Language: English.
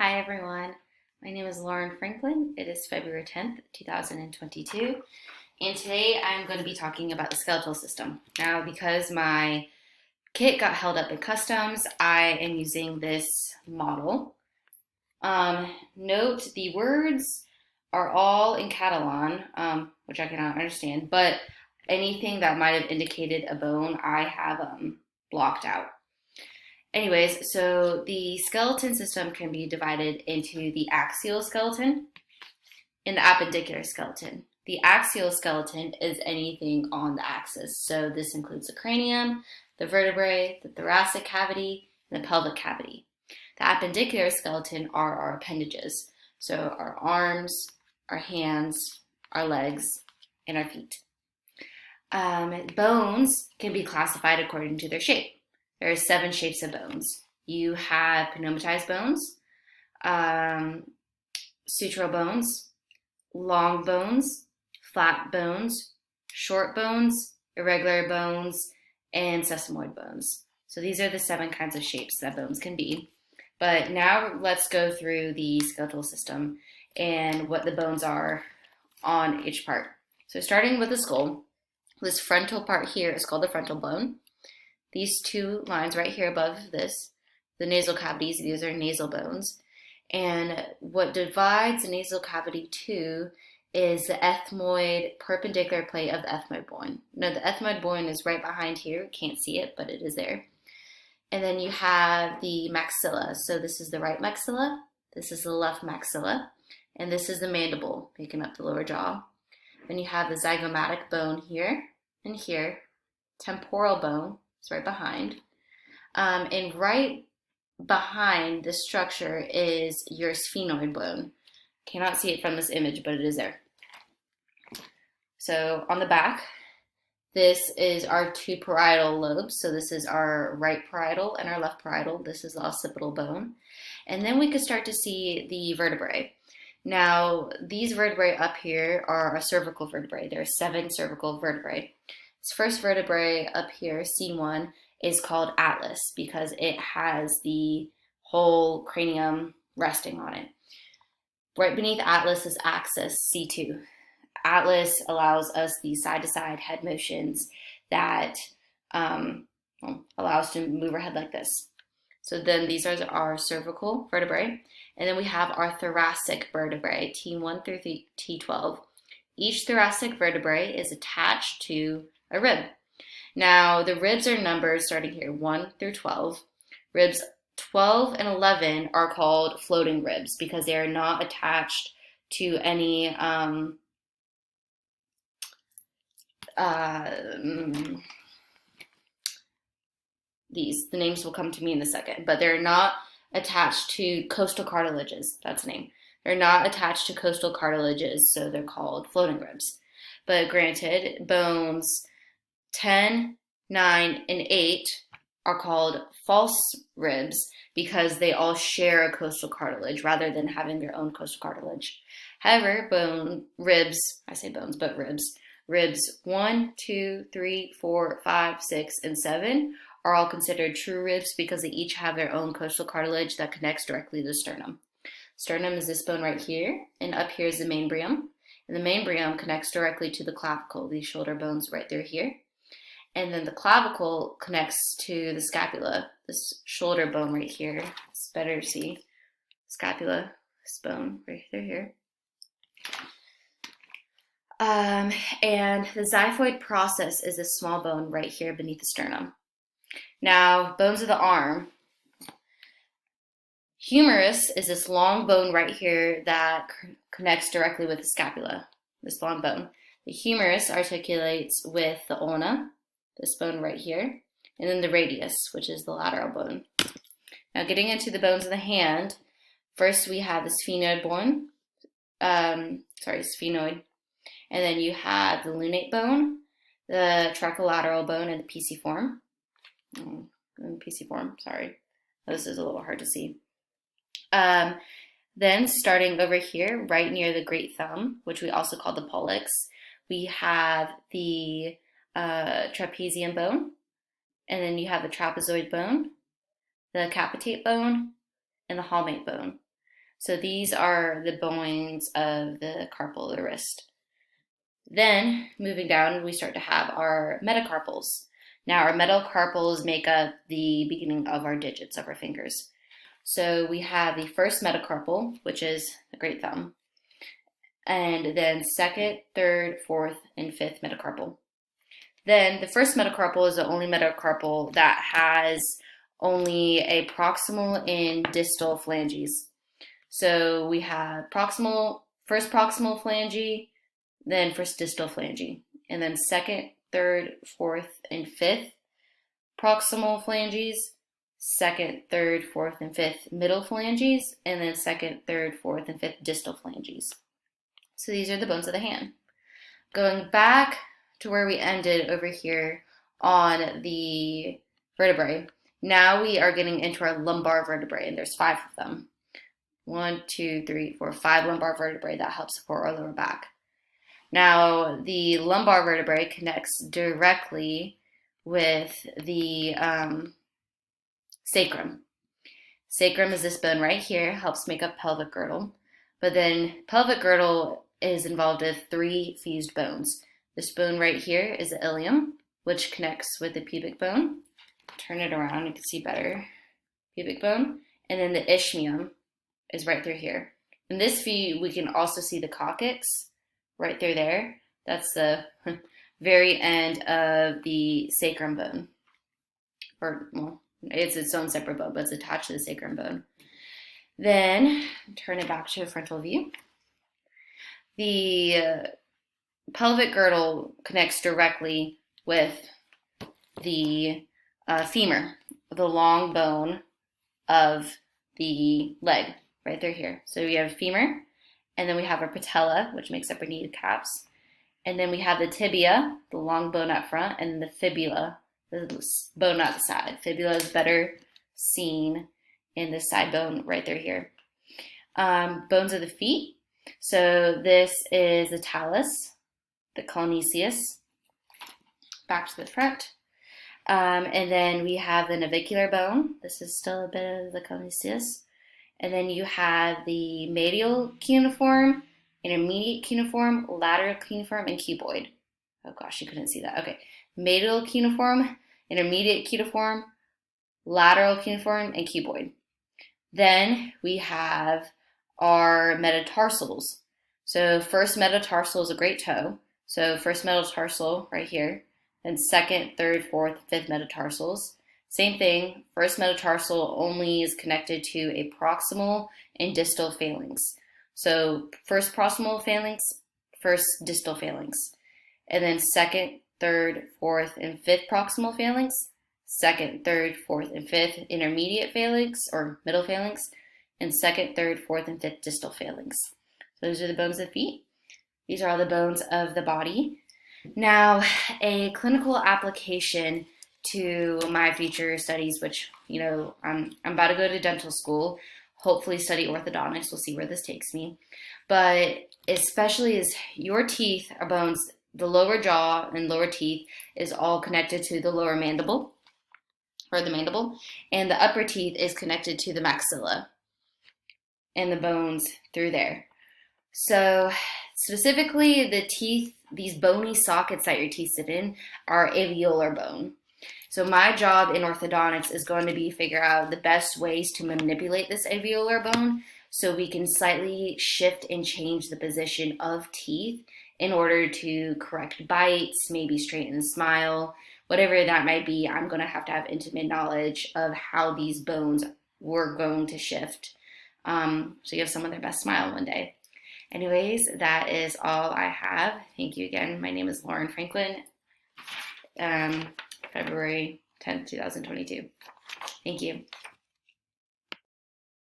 Hi everyone, my name is Lauren Franklin. It is February 10th, 2022, and today I'm going to be talking about the skeletal system. Now, because my kit got held up in customs, I am using this model. Note the words are all in Catalan, which I cannot understand, but anything that might have indicated a bone, I have blocked out. Anyways, so the skeleton system can be divided into the axial skeleton and the appendicular skeleton. The axial skeleton is anything on the axis. So this includes the cranium, the vertebrae, the thoracic cavity, and the pelvic cavity. The appendicular skeleton are our appendages. So our arms, our hands, our legs, and our feet. Bones can be classified according to their shape. There are 7 shapes of bones. You have pneumatized bones, sutural bones, long bones, flat bones, short bones, irregular bones, and sesamoid bones. So these are the 7 kinds of shapes that bones can be. But now let's go through the skeletal system and what the bones are on each part. So starting with the skull, this frontal part here is called the frontal bone. These 2 lines right here above this, the nasal cavities, these are nasal bones. And what divides the nasal cavity 2 is the ethmoid perpendicular plate of the ethmoid bone. Now the ethmoid bone is right behind here. Can't see it, but it is there. And then you have the maxilla. So this is the right maxilla, this is the left maxilla, and this is the mandible, making up the lower jaw. Then you have the zygomatic bone here and here, temporal bone, it's right behind. And right behind this structure is your sphenoid bone. Cannot see it from this image, but it is there. So on the back, this is our 2 parietal lobes. So this is our right parietal and our left parietal. This is the occipital bone. And then we can start to see the vertebrae. Now, these vertebrae up here are a cervical vertebrae. There are 7 cervical vertebrae. This first vertebrae up here, C1, is called atlas because it has the whole cranium resting on it. Right beneath atlas is axis, C2. Atlas allows us the side-to-side head motions that allow us to move our head like this. So then these are our cervical vertebrae. And then we have our thoracic vertebrae, T1 through T12. Each thoracic vertebrae is attached to a rib. Now, the ribs are numbered starting here, 1 through 12. Ribs 12 and 11 are called floating ribs because they are not attached to any the names will come to me in a second, but they're not attached to costal cartilages. That's the name. They're not attached to costal cartilages, so they're called floating ribs. But granted, bones 10, 9, and 8 are called false ribs because they all share a costal cartilage rather than having their own costal cartilage. However, ribs 1, 2, 3, 4, 5, 6, and 7 are all considered true ribs because they each have their own costal cartilage that connects directly to the sternum. Sternum is this bone right here, and up here is the maimbrium. And the maimbrium connects directly to the clavicle, these shoulder bones right there here. And then the clavicle connects to the scapula, this shoulder bone right here. It's better to see. Scapula, this bone right here. And the xiphoid process is this small bone right here beneath the sternum. Now, bones of the arm. Humerus is this long bone right here that connects directly with the scapula, this long bone. The humerus articulates with the ulna, this bone right here, and then the radius, which is the lateral bone. Now, getting into the bones of the hand, first we have the sphenoid bone, sphenoid, and then you have the lunate bone, the tricolateral bone, and the pisiform. Sorry. This is a little hard to see. Then starting over here, right near the great thumb, which we also call the pollex, we have the trapezium bone, and then you have the trapezoid bone, the capitate bone, and the palmate bone. So these are the bones of the carpal of the wrist. Then, moving down, we start to have our metacarpals. Now, our metacarpals make up the beginning of our digits of our fingers. So we have the first metacarpal, which is the great thumb, and then second, third, fourth, and fifth metacarpal. Then the first metacarpal is the only metacarpal that has only a proximal and distal phalanges. So we have first proximal phalange, then first distal phalange, and then second, third, fourth, and fifth proximal phalanges, second, third, fourth, and fifth middle phalanges, and then second, third, fourth, and fifth distal phalanges. So these are the bones of the hand. Going back to where we ended over here on the vertebrae, now we are getting into our lumbar vertebrae, and there's 5 of them. 1, 2, 3, 4, 5 lumbar vertebrae that help support our lower back. Now, the lumbar vertebrae connects directly with the sacrum. Sacrum is this bone right here, helps make up pelvic girdle. But then pelvic girdle is involved with 3 fused bones. This bone right here is the ilium, which connects with the pubic bone. Turn it around, you can see better. Pubic bone. And then the ischium is right through here. In this view, we can also see the coccyx right through there. That's the very end of the sacrum bone. Or, well, it's its own separate bone, but it's attached to the sacrum bone. Then, turn it back to a frontal view. The pelvic girdle connects directly with the femur, the long bone of the leg, right through here. So we have femur, and then we have our patella, which makes up our kneecaps. And then we have the tibia, the long bone up front, and the fibula, the bone at the side. Fibula is better seen in the side bone right through here. Bones of the feet. So this is the talus, the caulinaceus, back to the front. And then we have the navicular bone. This is still a bit of the caulinaceus. And then you have the medial cuneiform, intermediate cuneiform, lateral cuneiform, and cuboid. Oh gosh, you couldn't see that. Okay. Medial cuneiform, intermediate cuneiform, lateral cuneiform, and cuboid. Then we have our metatarsals. So first metatarsal is a great toe. So first metatarsal right here. Then second, third, fourth, fifth metatarsals. Same thing, first metatarsal only is connected to a proximal and distal phalanx. So first proximal phalanx, first distal phalanx. And then second, third, fourth, and fifth proximal phalanx, second, third, fourth, and fifth intermediate phalanx or middle phalanx, and second, third, fourth, and fifth distal phalanx. So those are the bones of the feet. These are all the bones of the body. Now, a clinical application to my future studies, which, I'm about to go to dental school, hopefully study orthodontics. We'll see where this takes me. But especially as your teeth are bones, the lower jaw and lower teeth is all connected to the lower mandible, or the mandible, and the upper teeth is connected to the maxilla and the bones through there. So specifically the teeth, these bony sockets that your teeth sit in are alveolar bone. So my job in orthodontics is going to be figure out the best ways to manipulate this alveolar bone so we can slightly shift and change the position of teeth in order to correct bites, maybe straighten the smile, whatever that might be. I'm going to have intimate knowledge of how these bones were going to shift so you have someone their best smile one day. Anyways, that is all I have. Thank you again. My name is Lauren Franklin, February 10th, 2022. Thank you.